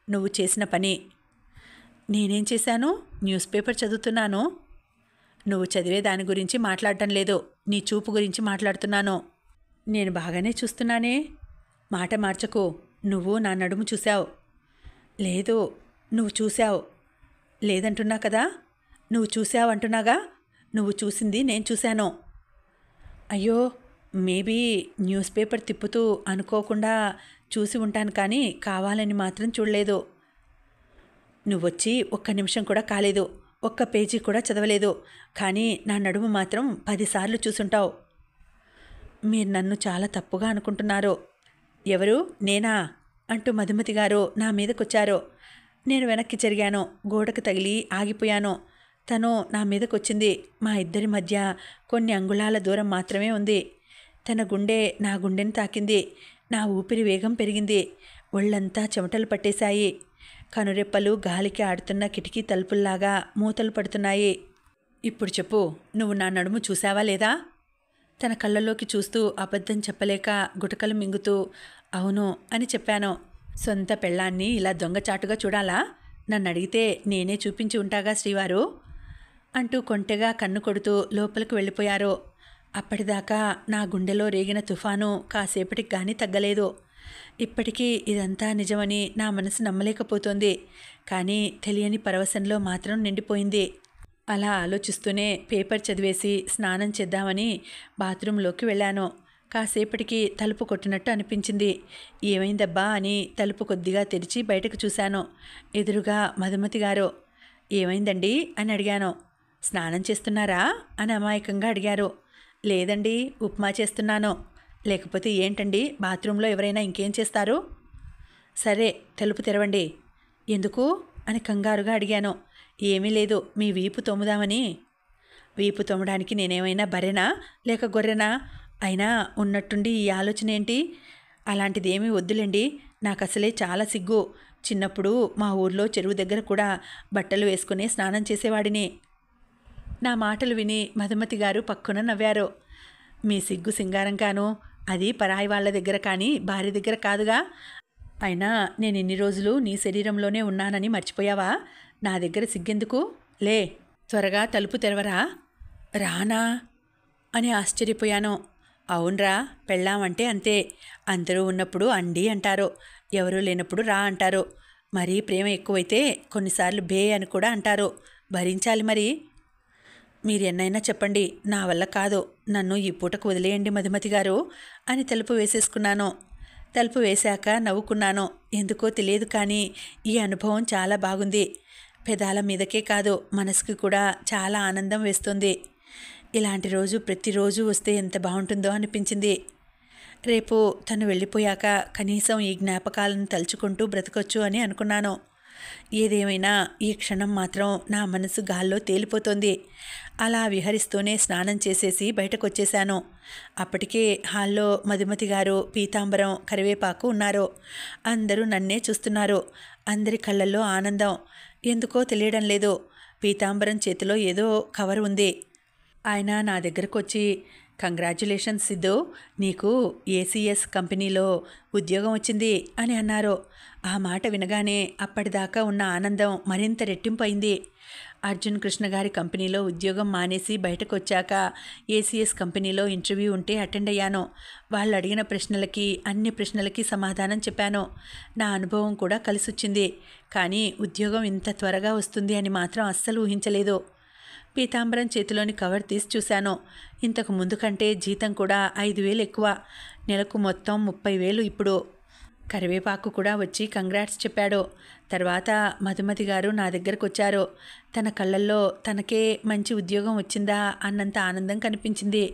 నువ్వు చేసిన పని. నేనేం చేశాను? న్యూస్ పేపర్ చదువుతున్నాను. నువ్వు చదివే దాని గురించి మాట్లాడటం లేదు, నీ చూపు గురించి మాట్లాడుతున్నాను. నేను బాగానే చూస్తున్నానే. మాట మార్చకు. నువ్వు నా నడుము చూశావు. లేదు, నువ్వు చూశావు. లేదంటున్నా కదా. నువ్వు చూశావు అంటున్నాగా. నువ్వు చూసింది నేను చూశాను. అయ్యో, మేబీ న్యూస్ పేపర్ తిప్పుతూ అనుకోకుండా చూసి ఉంటాను, కానీ కావాలని మాత్రం చూడలేదు. నువ్వొచ్చి ఒక్క నిమిషం కూడా కాలేదు, ఒక్క పేజీ కూడా చదవలేదు, కానీ నా నడుము మాత్రం 10 సార్లు చూసుంటావు. మీరు నన్ను చాలా తప్పుగా అనుకుంటున్నారు. ఎవరు? నేనా అంటూ మధుమతి గారు నా మీదకొచ్చారు. నేను వెనక్కి జరిగాను. గోడకు తగిలి ఆగిపోయాను. తను నా మీదకొచ్చింది. మా ఇద్దరి మధ్య కొన్ని అంగుళాల దూరం మాత్రమే ఉంది. తన గుండె నా గుండెని తాకింది. నా ఊపిరి వేగం పెరిగింది. ఒళ్ళంతా చెమటలు పట్టేశాయి. కనురెప్పలు గాలికి ఆడుతున్న కిటికీ తలుపుల్లాగా మూతలు పడుతున్నాయి. ఇప్పుడు చెప్పు, నువ్వు నా నడుము చూసావా లేదా? తన కళ్ళలోకి చూస్తూ అబద్ధం చెప్పలేక గుటకలు మింగుతూ అవును అని చెప్పాను. సొంత పెళ్ళాన్ని ఇలా దొంగచాటుగా చూడాలా? నన్ను అడిగితే నేనే చూపించి ఉంటాగా శ్రీవారు అంటూ కొంటెగా కన్ను కొడుతూ లోపలికి వెళ్ళిపోయారు. అప్పటిదాకా నా గుండెలో రేగిన తుఫాను కాసేపటికి కానీ తగ్గలేదు. ఇప్పటికీ ఇదంతా నిజమని నా మనసు నమ్మలేకపోతోంది. కానీ తెలియని పరవశంలో మాత్రం నిండిపోయింది. అలా ఆలోచిస్తూనే పేపర్ చదివేసి స్నానం చేద్దామని బాత్రూంలోకి వెళ్ళాను. కాసేపటికి తలుపు కొట్టినట్టు అనిపించింది. ఏమైందబ్బా అని తలుపు కొద్దిగా తెరిచి బయటకు చూశాను. ఎదురుగా మధుమతి గారు. ఏమైందండి అని అడిగాను. స్నానం చేస్తున్నారా అని అమాయకంగా అడిగారు. లేదండి, ఉప్మా చేస్తున్నాను. లేకపోతే ఏంటండి, బాత్రూంలో ఎవరైనా ఇంకేం చేస్తారు? సరే, తలుపు తెరవండి. ఎందుకు అని కంగారుగా అడిగాను. ఏమీ లేదు, మీ వీపు తోముదామని. వీపు తోమడానికి నేనేమైనా బర్రెనా లేక గొర్రెనా? అయినా ఉన్నట్టుండి ఈ ఆలోచన ఏంటి? అలాంటిది ఏమీ వద్దులేండి, నాకు అసలే చాలా సిగ్గు. చిన్నప్పుడు మా ఊర్లో చెరువు దగ్గర కూడా బట్టలు వేసుకుని స్నానం చేసేవాడిని. నా మాటలు విని మధుమతి గారు పక్కున నవ్వారు. మీ సిగ్గు సింగారంగాను, అది పరాయి వాళ్ళ దగ్గర కానీ భార్య దగ్గర కాదుగా. అయినా నేను ఇన్ని రోజులు నీ శరీరంలోనే ఉన్నానని మర్చిపోయావా? నా దగ్గర సిగ్గెందుకు? లే, త్వరగా తలుపు తెరవరా. రానా అని ఆశ్చర్యపోయాను. అవునరా, పెళ్ళామంటే అంతే. అందరూ ఉన్నప్పుడు అండి అంటారు, ఎవరూ లేనప్పుడు రా అంటారు. మరీ ప్రేమ ఎక్కువైతే కొన్నిసార్లు బే అని కూడా అంటారు. భరించాలి మరి. మీరు ఎన్నైనా చెప్పండి, నా వల్ల కాదు. నన్ను ఈ పూటకు వదిలేయండి మధుమతి గారు అని తలుపు వేసేసుకున్నాను. తలుపు వేశాక నవ్వుకున్నాను. ఎందుకో తెలియదు, కానీ ఈ అనుభవం చాలా బాగుంది. పెదాల మీదకే కాదు, మనసుకి కూడా చాలా ఆనందం వేస్తుంది. ఇలాంటి రోజు ప్రతిరోజు వస్తే ఎంత బాగుంటుందో అనిపించింది. రేపు తను వెళ్ళిపోయాక కనీసం ఈ జ్ఞాపకాలను తలుచుకుంటూ బ్రతకొచ్చు అని అనుకున్నాను. ఏదేమైనా ఈ క్షణం మాత్రం నా మనసు గాల్లో తేలిపోతోంది. అలా విహరిస్తూనే స్నానం చేసేసి బయటకు వచ్చేశాను. అప్పటికే హాల్లో మధుమతి గారు, పీతాంబరం, కరివేపాకు ఉన్నారు. అందరూ నన్నే చూస్తున్నారు. అందరి కళ్ళల్లో ఆనందం. ఎందుకో తెలియడం లేదు. పీతాంబరం చేతిలో ఏదో కవర్ ఉంది. ఆయన నా దగ్గరకు వచ్చి, కంగ్రాచ్యులేషన్స్ సిద్ధు, నీకు ఏసీఎస్ కంపెనీలో ఉద్యోగం వచ్చింది అని అన్నారు. ఆ మాట వినగానే అప్పటిదాకా ఉన్న ఆనందం మరింత రెట్టింపు అయింది. అర్జున్ కృష్ణ గారి కంపెనీలో ఉద్యోగం మానేసి బయటకు వచ్చాక ఏసీఎస్ కంపెనీలో ఇంటర్వ్యూ ఉంటే అటెండ్ అయ్యాను. వాళ్ళు అడిగిన ప్రశ్నలకి అన్ని ప్రశ్నలకి సమాధానం చెప్పాను. నా అనుభవం కూడా కలిసొచ్చింది. కానీ ఉద్యోగం ఇంత త్వరగా వస్తుంది అని మాత్రం అస్సలు ఊహించలేదు. పీతాంబరం చేతిలోని కవర్ తీసి చూశాను. ఇంతకు ముందు కంటే జీతం కూడా 5,000 ఎక్కువ. నెలకు మొత్తం 30,000 ఇప్పుడు. కరివేపాకు కూడా వచ్చి కంగ్రాట్స్ చెప్పాడు. తర్వాత మధుమతి గారు నా దగ్గరకు వచ్చారు. తన కళ్ళల్లో తనకే మంచి ఉద్యోగం వచ్చిందా అన్నంత ఆనందం కనిపించింది.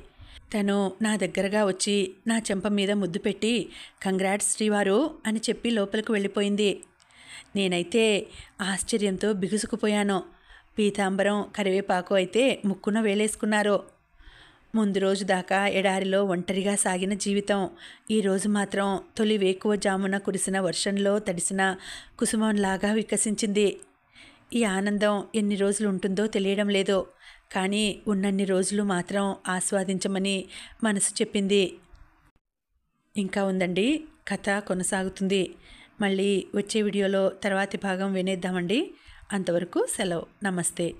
తను నా దగ్గరగా వచ్చి నా చెంప మీద ముద్దు పెట్టి కంగ్రాట్స్ శ్రీవారు అని చెప్పి లోపలికి వెళ్ళిపోయింది. నేనైతే ఆశ్చర్యంతో బిగుసుకుపోయాను. పీతాంబరం, కరివేపాకు అయితే ముక్కున వేలేసుకున్నారు. ముందు రోజు దాకా ఎడారిలో ఒంటరిగా సాగిన జీవితం ఈరోజు మాత్రం తొలి వేకువ జామున కురిసిన వర్షంలో తడిసిన కుసుమంలాగా వికసించింది. ఈ ఆనందం ఎన్ని రోజులు ఉంటుందో తెలియడం లేదు, కానీ ఉన్నన్ని రోజులు మాత్రం ఆస్వాదించమని మనసు చెప్పింది. ఇంకా ఉందండి, కథ కొనసాగుతుంది. మళ్ళీ వచ్చే వీడియోలో తర్వాతి భాగం వినేద్దామండి. అంతవరకు సెలవు. నమస్తే.